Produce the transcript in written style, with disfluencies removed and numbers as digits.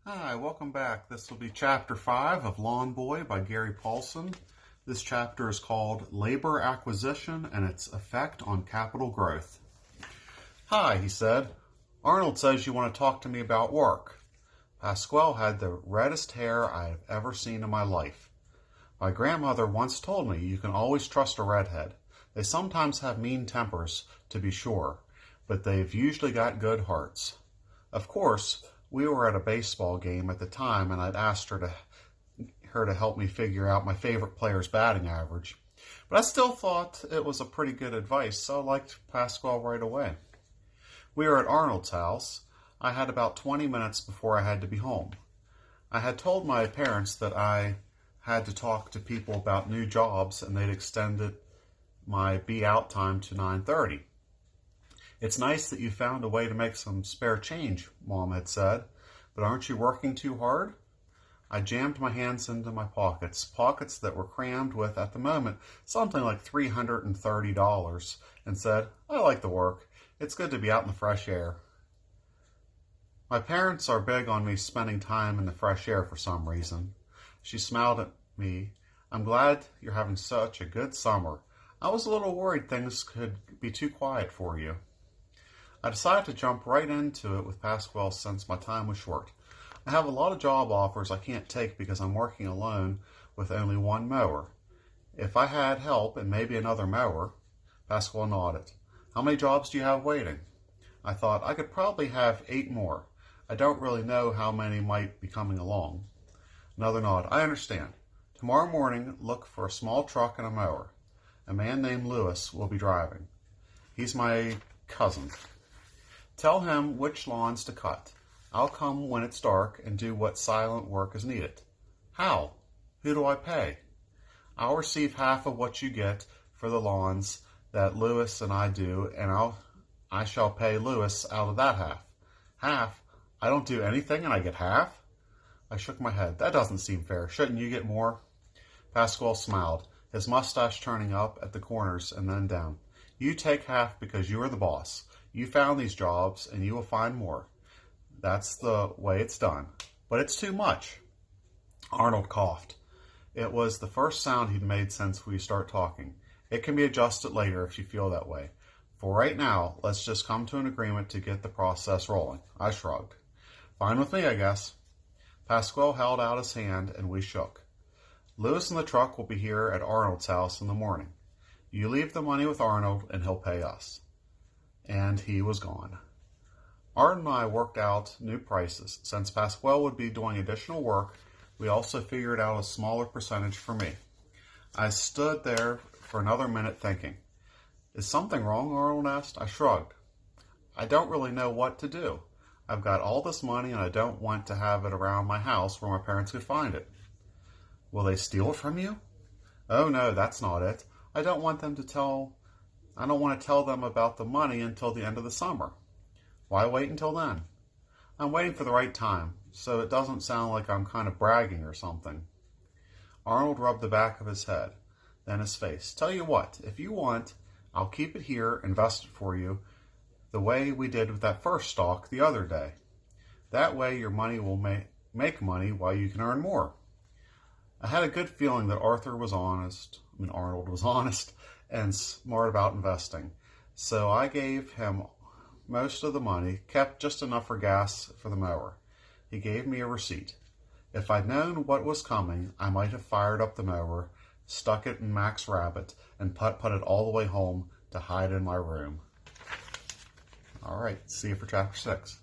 Hi, welcome back. This will be Chapter 5 of Lawn Boy by Gary Paulsen. This chapter is called Labor Acquisition and its Effect on Capital Growth. Hi, he said. Arnold says you want to talk to me about work. Pasquale had the reddest hair I have ever seen in my life. My grandmother once told me you can always trust a redhead. They sometimes have mean tempers, to be sure, but they've usually got good hearts. Of course, we were at a baseball game at the time, and I'd asked her to help me figure out my favorite player's batting average. But I still thought it was a pretty good advice, so I liked Pasquale right away. We were at Arnold's house. I had about 20 minutes before I had to be home. I had told my parents that I had to talk to people about new jobs, and they'd extended my be-out time to 9:30. It's nice that you found a way to make some spare change, Mom had said, but aren't you working too hard? I jammed my hands into my pockets that were crammed with, at the moment, something like $330, and said, I like the work. It's good to be out in the fresh air. My parents are big on me spending time in the fresh air for some reason. She smiled at me. I'm glad you're having such a good summer. I was a little worried things could be too quiet for you. I decided to jump right into it with Pasquale since my time was short. I have a lot of job offers I can't take because I'm working alone with only one mower. If I had help and maybe another mower, Pasquale nodded. How many jobs do you have waiting? I thought I could probably have 8 more. I don't really know how many might be coming along. Another nod. I understand. Tomorrow morning, look for a small truck and a mower. A man named Lewis will be driving. He's my cousin. Tell him which lawns to cut. I'll come when it's dark and do what silent work is needed. How? Who do I pay? I'll receive half of what you get for the lawns that Lewis and I do, and I shall pay Lewis out of that half. Half? I don't do anything and I get half? I shook my head. That doesn't seem fair. Shouldn't you get more? Pasquale smiled, his mustache turning up at the corners and then down. You take half because you are the boss. You found these jobs, and you will find more. That's the way it's done. But it's too much. Arnold coughed. It was the first sound he'd made since we started talking. It can be adjusted later if you feel that way. For right now, let's just come to an agreement to get the process rolling. I shrugged. Fine with me, I guess. Pasquale held out his hand, and we shook. Lewis and the truck will be here at Arnold's house in the morning. You leave the money with Arnold, and he'll pay us. And he was gone. Arnold and I worked out new prices. Since Pasquale would be doing additional work, we also figured out a smaller percentage for me. I stood there for another minute thinking. Is something wrong? Arnold asked. I shrugged. I don't really know what to do. I've got all this money and I don't want to have it around my house where my parents could find it. Will they steal it from you? Oh no, that's not it. I don't want to tell them about the money until the end of the summer. Why wait until then? I'm waiting for the right time, so it doesn't sound like I'm kind of bragging or something. Arnold rubbed the back of his head, then his face. Tell you what, if you want, I'll keep it here, invest it for you, the way we did with that first stock the other day. That way your money will make money while you can earn more. I had a good feeling that Arnold was honest and smart about investing. So I gave him most of the money, kept just enough for gas for the mower. He gave me a receipt. If I'd known what was coming, I might have fired up the mower, stuck it in Mac's Rabbit, and put it all the way home to hide in my room. All right, see you for Chapter 6.